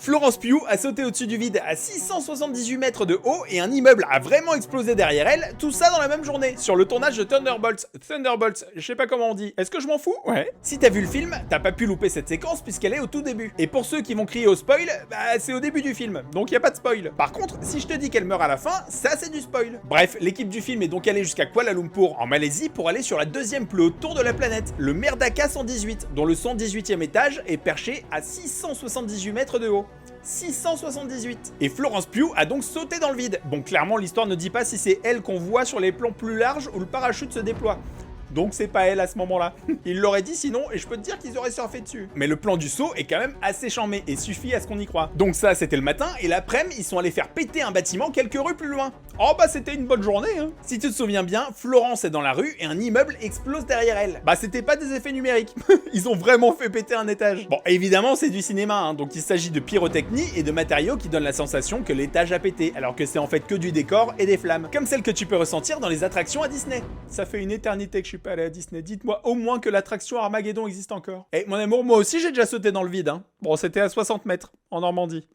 Florence Pugh a sauté au-dessus du vide à 678 mètres de haut et un immeuble a vraiment explosé derrière elle, tout ça dans la même journée, sur le tournage de Thunderbolts. Thunderbolts, je sais pas comment on dit. Est-ce que je m'en fous? Ouais. Si t'as vu le film, t'as pas pu louper cette séquence puisqu'elle est au tout début. Et pour ceux qui vont crier au spoil, bah c'est au début du film, donc y a pas de spoil. Par contre, si je te dis qu'elle meurt à la fin, ça c'est du spoil. Bref, l'équipe du film est donc allée jusqu'à Kuala Lumpur en Malaisie pour aller sur la deuxième plus haute tour de la planète, le Merdaka 118, dont le 118e étage est perché à 678 mètres de haut. 678. Et Florence Pugh a donc sauté dans le vide. Bon, clairement, l'histoire ne dit pas si c'est elle qu'on voit sur les plans plus larges où le parachute se déploie. Donc c'est pas elle à ce moment-là. Il l'aurait dit sinon, et je peux te dire qu'ils auraient surfé dessus. Mais le plan du saut est quand même assez charmé et suffit à ce qu'on y croit. Donc ça, c'était le matin, et l'après-midi, ils sont allés faire péter un bâtiment quelques rues plus loin. Oh bah c'était une bonne journée, hein. Si tu te souviens bien, Florence est dans la rue et un immeuble explose derrière elle. Bah c'était pas des effets numériques. Ils ont vraiment fait péter un étage. Bon, évidemment, c'est du cinéma, hein, donc il s'agit de pyrotechnie et de matériaux qui donnent la sensation que l'étage a pété, alors que c'est en fait que du décor et des flammes. Comme celle que tu peux ressentir dans les attractions à Disney. Ça fait une éternité que je suis pas allé à Disney. Dites-moi au moins que l'attraction Armageddon existe encore. Et mon amour, moi aussi j'ai déjà sauté dans le vide, hein. Bon, c'était à 60 mètres, en Normandie.